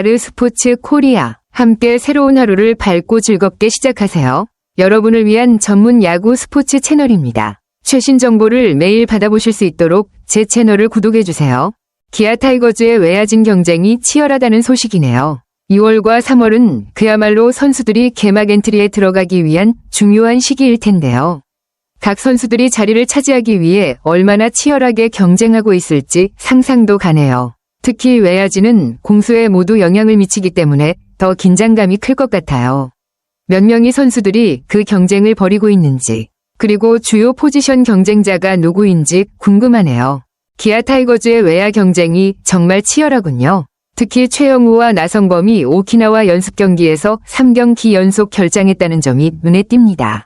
아르스포츠 코리아. 함께 새로운 하루를 밝고 즐겁게 시작하세요. 여러분을 위한 전문 야구 스포츠 채널입니다. 최신 정보를 매일 받아보실 수 있도록 제 채널을 구독해주세요. 기아 타이거즈의 외야진 경쟁이 치열하다는 소식이네요. 2월과 3월은 그야말로 선수들이 개막 엔트리에 들어가기 위한 중요한 시기일 텐데요. 각 선수들이 자리를 차지하기 위해 얼마나 치열하게 경쟁하고 있을지 상상도 가네요. 특히 외야진은 공수에 모두 영향을 미치기 때문에 더 긴장감이 클 것 같아요. 몇 명의 선수들이 그 경쟁을 벌이고 있는지, 그리고 주요 포지션 경쟁자가 누구인지 궁금하네요. 기아 타이거즈의 외야 경쟁이 정말 치열하군요. 특히 최영우와 나성범이 오키나와 연습 경기에서 3경기 연속 결장했다는 점이 눈에 띕니다.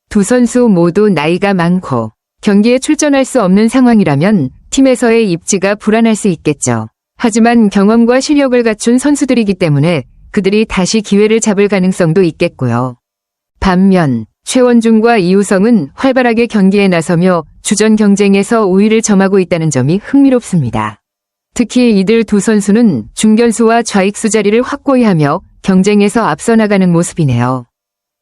두 선수 모두 나이가 많고 경기에 출전할 수 없는 상황이라면 팀에서의 입지가 불안할 수 있겠죠. 하지만 경험과 실력을 갖춘 선수들이기 때문에 그들이 다시 기회를 잡을 가능성도 있겠고요. 반면 최원중과 이우성은 활발하게 경기에 나서며 주전 경쟁에서 우위를 점하고 있다는 점이 흥미롭습니다. 특히 이들 두 선수는 중견수와 좌익수 자리를 확고히 하며 경쟁에서 앞서 나가는 모습이네요.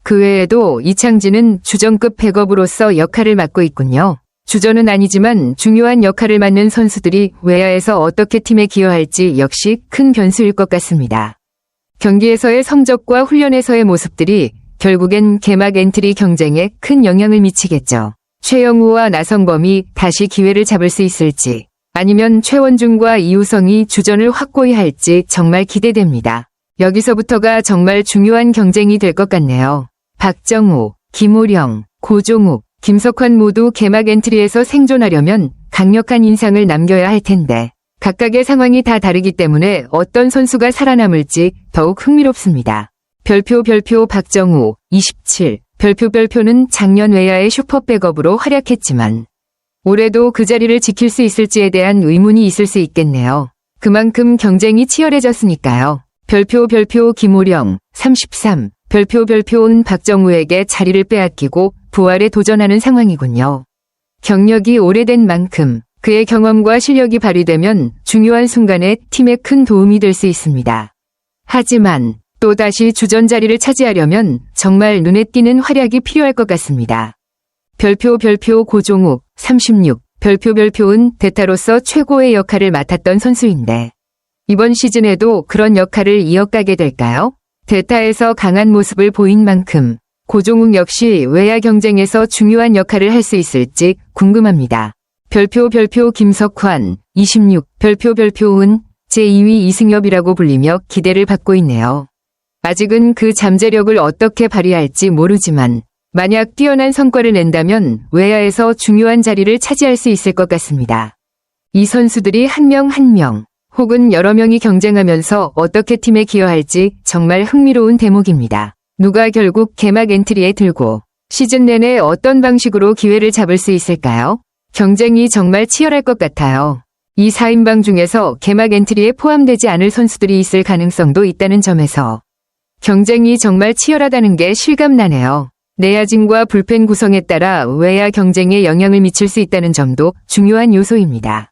그 외에도 이창진은 주전급 백업으로서 역할을 맡고 있군요. 주전은 아니지만 중요한 역할을 맡는 선수들이 외야에서 어떻게 팀에 기여할지 역시 큰 변수일 것 같습니다. 경기에서의 성적과 훈련에서의 모습들이 결국엔 개막 엔트리 경쟁에 큰 영향을 미치겠죠. 최영우와 나성범이 다시 기회를 잡을 수 있을지, 아니면 최원중과 이우성이 주전을 확고히 할지 정말 기대됩니다. 여기서부터가 정말 중요한 경쟁이 될 것 같네요. 박정우, 김우령, 고종욱, 김석환 모두 개막 엔트리에서 생존하려면 강력한 인상을 남겨야 할 텐데 각각의 상황이 다 다르기 때문에 어떤 선수가 살아남을지 더욱 흥미롭습니다. 별표 박정우 27. 별표는 작년 외야의 슈퍼 백업으로 활약했지만 올해도 그 자리를 지킬 수 있을지에 대한 의문이 있을 수 있겠네요. 그만큼 경쟁이 치열해졌으니까요. 별표 김우령 33. 별표는 박정우에게 자리를 빼앗기고 부활에 도전하는 상황이군요. 경력이 오래된 만큼 그의 경험과 실력이 발휘되면 중요한 순간에 팀에 큰 도움이 될 수 있습니다. 하지만 또다시 주전 자리를 차지하려면 정말 눈에 띄는 활약이 필요할 것 같습니다. 별표 고종욱 36. 별표는 대타로서 최고의 역할을 맡았던 선수인데 이번 시즌에도 그런 역할을 이어가게 될까요? 대타에서 강한 모습을 보인 만큼 고종욱 역시 외야 경쟁에서 중요한 역할을 할 수 있을지 궁금합니다. 별표 김석환 26. 별표은 제2위 이승엽이라고 불리며 기대를 받고 있네요. 아직은 그 잠재력을 어떻게 발휘할지 모르지만 만약 뛰어난 성과를 낸다면 외야에서 중요한 자리를 차지할 수 있을 것 같습니다. 이 선수들이 한 명 혹은 여러 명이 경쟁하면서 어떻게 팀에 기여할지 정말 흥미로운 대목입니다. 누가 결국 개막 엔트리에 들고 시즌 내내 어떤 방식으로 기회를 잡을 수 있을까요? 경쟁이 정말 치열할 것 같아요. 이 4인방 중에서 개막 엔트리에 포함되지 않을 선수들이 있을 가능성도 있다는 점에서 경쟁이 정말 치열하다는 게 실감나네요. 내야진과 불펜 구성에 따라 외야 경쟁에 영향을 미칠 수 있다는 점도 중요한 요소입니다.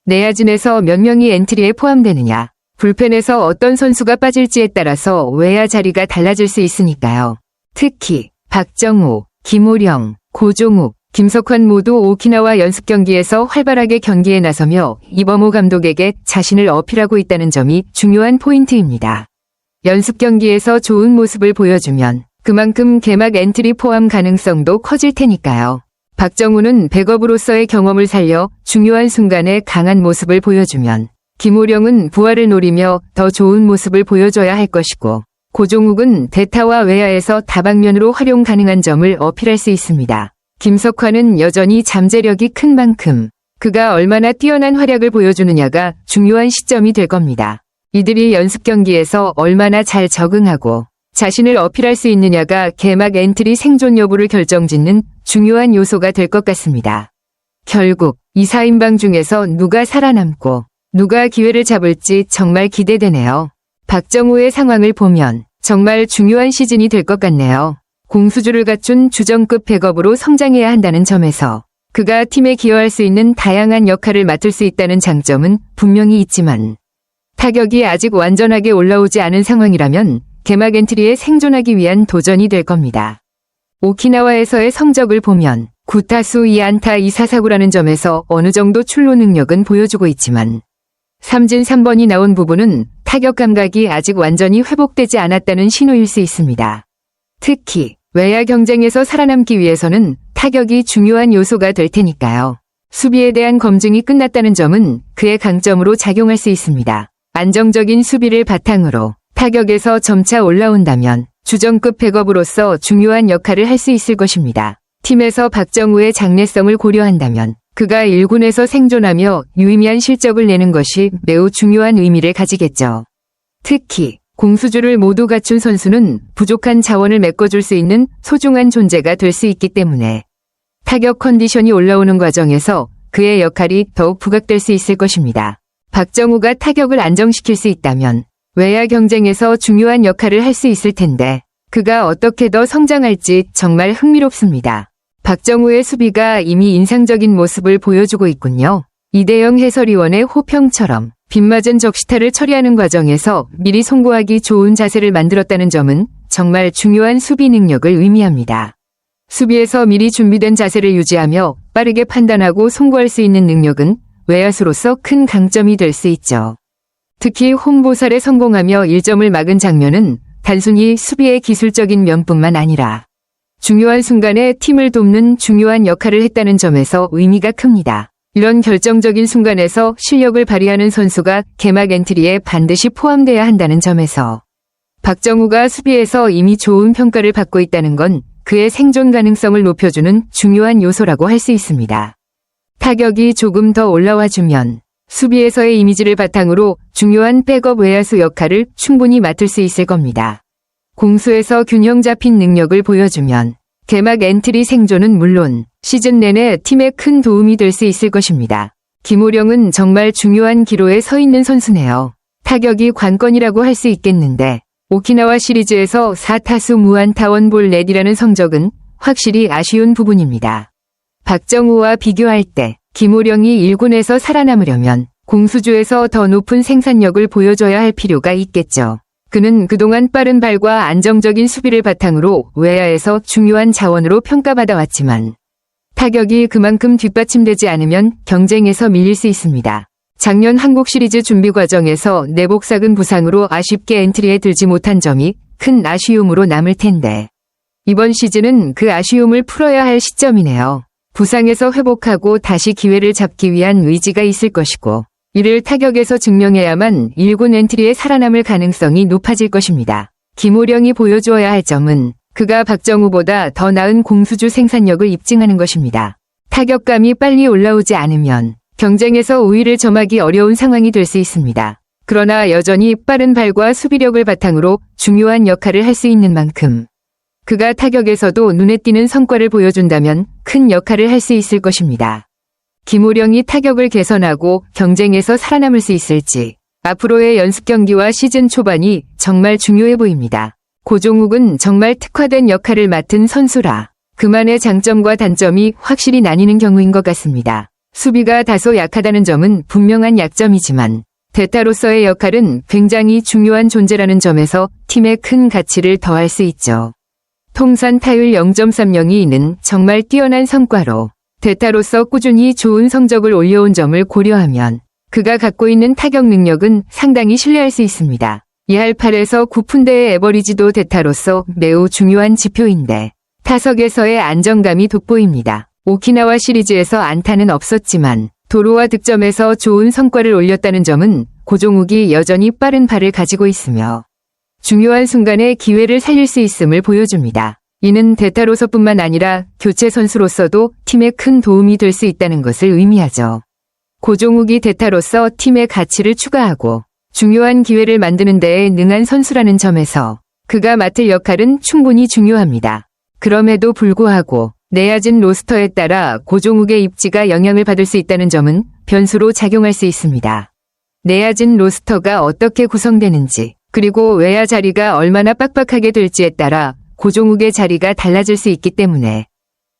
내야진에서 몇 명이 엔트리에 포함되느냐, 불펜에서 어떤 선수가 빠질지에 따라서 외야 자리가 달라질 수 있으니까요. 특히 박정우, 김우령, 고종욱, 김석환 모두 오키나와 연습 경기에서 활발하게 경기에 나서며 이범호 감독에게 자신을 어필하고 있다는 점이 중요한 포인트입니다. 연습 경기에서 좋은 모습을 보여주면 그만큼 개막 엔트리 포함 가능성도 커질 테니까요. 박정우는 백업으로서의 경험을 살려 중요한 순간에 강한 모습을 보여주면 김우령은 부활을 노리며 더 좋은 모습을 보여줘야 할 것이고 고종욱은 대타와 외야에서 다방면으로 활용 가능한 점을 어필할 수 있습니다. 김석환은 여전히 잠재력이 큰 만큼 그가 얼마나 뛰어난 활약을 보여주느냐가 중요한 시점이 될 겁니다. 이들이 연습 경기에서 얼마나 잘 적응하고 자신을 어필할 수 있느냐가 개막 엔트리 생존 여부를 결정짓는 중요한 요소가 될 것 같습니다. 결국 이 4인방 중에서 누가 살아남고 누가 기회를 잡을지 정말 기대되네요. 박정우의 상황을 보면 정말 중요한 시즌이 될 것 같네요. 공수주를 갖춘 주전급 백업으로 성장해야 한다는 점에서 그가 팀에 기여할 수 있는 다양한 역할을 맡을 수 있다는 장점은 분명히 있지만 타격이 아직 완전하게 올라오지 않은 상황이라면 개막 엔트리에 생존하기 위한 도전이 될 겁니다. 오키나와에서의 성적을 보면 9타수 2안타 2사사구라는 점에서 어느 정도 출루 능력은 보여주고 있지만 삼진 3번이 나온 부분은 타격 감각이 아직 완전히 회복되지 않았다는 신호일 수 있습니다. 특히 외야 경쟁에서 살아남기 위해서는 타격이 중요한 요소가 될 테니까요. 수비에 대한 검증이 끝났다는 점은 그의 강점으로 작용할 수 있습니다. 안정적인 수비를 바탕으로 타격에서 점차 올라온다면 주전급 백업으로서 중요한 역할을 할 수 있을 것입니다. 팀에서 박정우의 장래성을 고려한다면 그가 1군에서 생존하며 유의미한 실적을 내는 것이 매우 중요한 의미를 가지겠죠. 특히 공수주를 모두 갖춘 선수는 부족한 자원을 메꿔줄 수 있는 소중한 존재가 될 수 있기 때문에 타격 컨디션이 올라오는 과정에서 그의 역할이 더욱 부각될 수 있을 것입니다. 박정우가 타격을 안정시킬 수 있다면 외야 경쟁에서 중요한 역할을 할 수 있을 텐데 그가 어떻게 더 성장할지 정말 흥미롭습니다. 박정우의 수비가 이미 인상적인 모습을 보여주고 있군요. 이대영 해설위원의 호평처럼 빗맞은 적시타를 처리하는 과정에서 미리 송구하기 좋은 자세를 만들었다는 점은 정말 중요한 수비 능력을 의미합니다. 수비에서 미리 준비된 자세를 유지하며 빠르게 판단하고 송구할 수 있는 능력은 외야수로서 큰 강점이 될 수 있죠. 특히 홈보살에 성공하며 1점을 막은 장면은 단순히 수비의 기술적인 면뿐만 아니라 중요한 순간에 팀을 돕는 중요한 역할을 했다는 점에서 의미가 큽니다. 이런 결정적인 순간에서 실력을 발휘하는 선수가 개막 엔트리에 반드시 포함돼야 한다는 점에서 박정우가 수비에서 이미 좋은 평가를 받고 있다는 건 그의 생존 가능성을 높여주는 중요한 요소라고 할 수 있습니다. 타격이 조금 더 올라와주면 수비에서의 이미지를 바탕으로 중요한 백업 외야수 역할을 충분히 맡을 수 있을 겁니다. 공수에서 균형 잡힌 능력을 보여주면 개막 엔트리 생존은 물론 시즌 내내 팀에 큰 도움이 될 수 있을 것입니다. 김호령은 정말 중요한 기로에 서 있는 선수네요. 타격이 관건이라고 할 수 있겠는데 오키나와 시리즈에서 4타수 무안타 원볼 넷이라는 성적은 확실히 아쉬운 부분입니다. 박정우와 비교할 때 김호령이 1군에서 살아남으려면 공수주에서 더 높은 생산력을 보여줘야 할 필요가 있겠죠. 그는 그동안 빠른 발과 안정적인 수비를 바탕으로 외야에서 중요한 자원으로 평가받아 왔지만 타격이 그만큼 뒷받침되지 않으면 경쟁에서 밀릴 수 있습니다. 작년 한국 시리즈 준비 과정에서 내복삭은 부상으로 아쉽게 엔트리에 들지 못한 점이 큰 아쉬움으로 남을 텐데 이번 시즌은 그 아쉬움을 풀어야 할 시점이네요. 부상에서 회복하고 다시 기회를 잡기 위한 의지가 있을 것이고 이를 타격에서 증명해야만 1군 엔트리에 살아남을 가능성이 높아질 것입니다. 김호령이 보여주어야 할 점은 그가 박정우보다 더 나은 공수주 생산력을 입증하는 것입니다. 타격감이 빨리 올라오지 않으면 경쟁에서 우위를 점하기 어려운 상황이 될 수 있습니다. 그러나 여전히 빠른 발과 수비력을 바탕으로 중요한 역할을 할 수 있는 만큼 그가 타격에서도 눈에 띄는 성과를 보여준다면 큰 역할을 할 수 있을 것입니다. 김호령이 타격을 개선하고 경쟁에서 살아남을 수 있을지 앞으로의 연습 경기와 시즌 초반이 정말 중요해 보입니다. 고종욱은 정말 특화된 역할을 맡은 선수라 그만의 장점과 단점이 확실히 나뉘는 경우인 것 같습니다. 수비가 다소 약하다는 점은 분명한 약점이지만 대타로서의 역할은 굉장히 중요한 존재라는 점에서 팀에 큰 가치를 더할 수 있죠. 통산 타율 0.30는 정말 뛰어난 성과로 대타로서 꾸준히 좋은 성적을 올려온 점을 고려하면 그가 갖고 있는 타격 능력은 상당히 신뢰할 수 있습니다. 2할 8에서 9푼대의 에버리지도 대타로서 매우 중요한 지표인데 타석에서의 안정감이 돋보입니다. 오키나와 시리즈에서 안타는 없었지만 도루와 득점에서 좋은 성과를 올렸다는 점은 고종욱이 여전히 빠른 발을 가지고 있으며 중요한 순간에 기회를 살릴 수 있음을 보여줍니다. 이는 대타로서뿐만 아니라 교체 선수로서도 팀에 큰 도움이 될 수 있다는 것을 의미하죠. 고종욱이 대타로서 팀의 가치를 추가하고 중요한 기회를 만드는 데에 능한 선수라는 점에서 그가 맡을 역할은 충분히 중요합니다. 그럼에도 불구하고 내야진 로스터에 따라 고종욱의 입지가 영향을 받을 수 있다는 점은 변수로 작용할 수 있습니다. 내야진 로스터가 어떻게 구성되는지 그리고 외야 자리가 얼마나 빡빡하게 될지에 따라 고종욱의 자리가 달라질 수 있기 때문에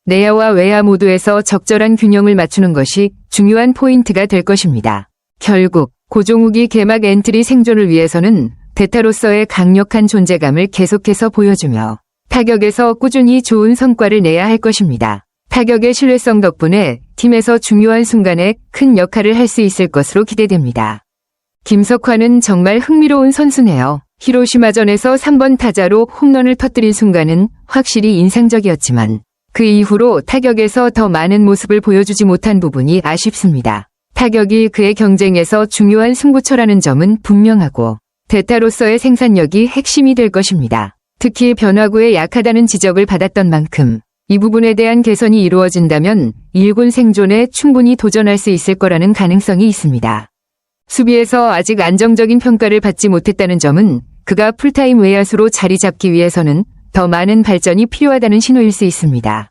내야와 외야 모두에서 적절한 균형을 맞추는 것이 중요한 포인트가 될 것입니다. 결국 고종욱이 개막 엔트리 생존을 위해서는 대타로서의 강력한 존재감을 계속해서 보여주며 타격에서 꾸준히 좋은 성과를 내야 할 것입니다. 타격의 신뢰성 덕분에 팀에서 중요한 순간에 큰 역할을 할 수 있을 것으로 기대됩니다. 김석환은 정말 흥미로운 선수네요. 히로시마전에서 3번 타자로 홈런을 터뜨린 순간은 확실히 인상적이었지만 그 이후로 타격에서 더 많은 모습을 보여주지 못한 부분이 아쉽습니다. 타격이 그의 경쟁에서 중요한 승부처라는 점은 분명하고 대타로서의 생산력이 핵심이 될 것입니다. 특히 변화구에 약하다는 지적을 받았던 만큼 이 부분에 대한 개선이 이루어진다면 1군 생존에 충분히 도전할 수 있을 거라는 가능성이 있습니다. 수비에서 아직 안정적인 평가를 받지 못했다는 점은 그가 풀타임 외야수로 자리 잡기 위해서는 더 많은 발전이 필요하다는 신호일 수 있습니다.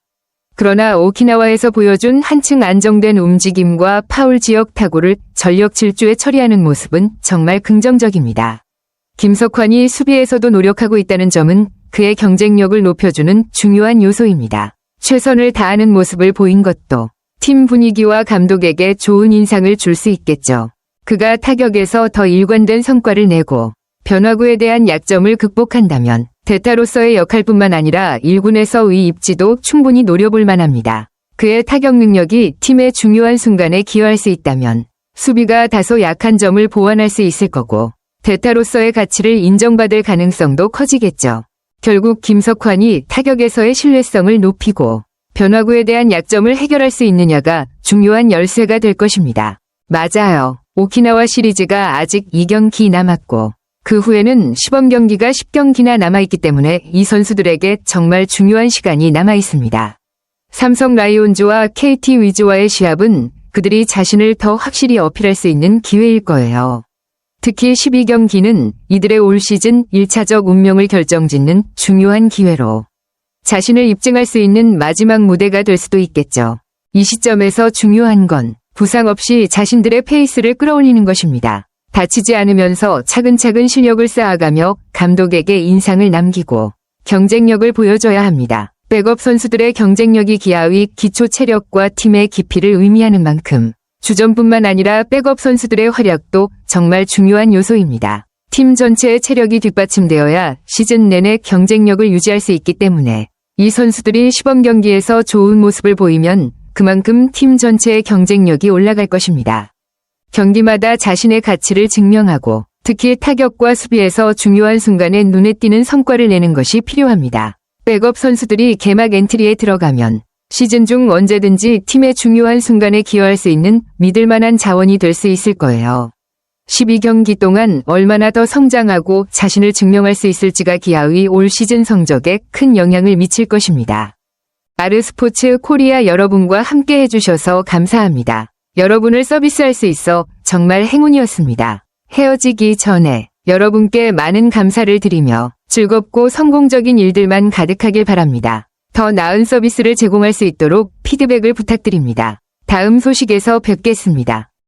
그러나 오키나와에서 보여준 한층 안정된 움직임과 파울 지역 타구를 전력 질주에 처리하는 모습은 정말 긍정적입니다. 김석환이 수비에서도 노력하고 있다는 점은 그의 경쟁력을 높여주는 중요한 요소입니다. 최선을 다하는 모습을 보인 것도 팀 분위기와 감독에게 좋은 인상을 줄 수 있겠죠. 그가 타격에서 더 일관된 성과를 내고 변화구에 대한 약점을 극복한다면 대타로서의 역할뿐만 아니라 1군에서의 입지도 충분히 노려볼 만합니다. 그의 타격 능력이 팀의 중요한 순간에 기여할 수 있다면 수비가 다소 약한 점을 보완할 수 있을 거고 대타로서의 가치를 인정받을 가능성도 커지겠죠. 결국 김석환이 타격에서의 신뢰성을 높이고 변화구에 대한 약점을 해결할 수 있느냐가 중요한 열쇠가 될 것입니다. 맞아요. 오키나와 시리즈가 아직 2경기 남았고 그 후에는 시범 경기가 10경기나 남아있기 때문에 이 선수들에게 정말 중요한 시간이 남아있습니다. 삼성 라이온즈와 KT 위즈와의 시합은 그들이 자신을 더 확실히 어필할 수 있는 기회일 거예요. 특히 12경기는 이들의 올 시즌 1차적 운명을 결정짓는 중요한 기회로 자신을 입증할 수 있는 마지막 무대가 될 수도 있겠죠. 이 시점에서 중요한 건 부상 없이 자신들의 페이스를 끌어올리는 것입니다. 다치지 않으면서 차근차근 실력을 쌓아가며 감독에게 인상을 남기고 경쟁력을 보여줘야 합니다. 백업 선수들의 경쟁력이 기아의 기초 체력과 팀의 깊이를 의미하는 만큼 주전뿐만 아니라 백업 선수들의 활약도 정말 중요한 요소입니다. 팀 전체의 체력이 뒷받침되어야 시즌 내내 경쟁력을 유지할 수 있기 때문에 이 선수들이 시범 경기에서 좋은 모습을 보이면 그만큼 팀 전체의 경쟁력이 올라갈 것입니다. 경기마다 자신의 가치를 증명하고 특히 타격과 수비에서 중요한 순간에 눈에 띄는 성과를 내는 것이 필요합니다. 백업 선수들이 개막 엔트리에 들어가면 시즌 중 언제든지 팀의 중요한 순간에 기여할 수 있는 믿을 만한 자원이 될 수 있을 거예요. 12경기 동안 얼마나 더 성장하고 자신을 증명할 수 있을지가 기아의 올 시즌 성적에 큰 영향을 미칠 것입니다. 아르스포츠 코리아 여러분과 함께 해주셔서 감사합니다. 여러분을 서비스할 수 있어 정말 행운이었습니다. 헤어지기 전에 여러분께 많은 감사를 드리며 즐겁고 성공적인 일들만 가득하길 바랍니다. 더 나은 서비스를 제공할 수 있도록 피드백을 부탁드립니다. 다음 소식에서 뵙겠습니다.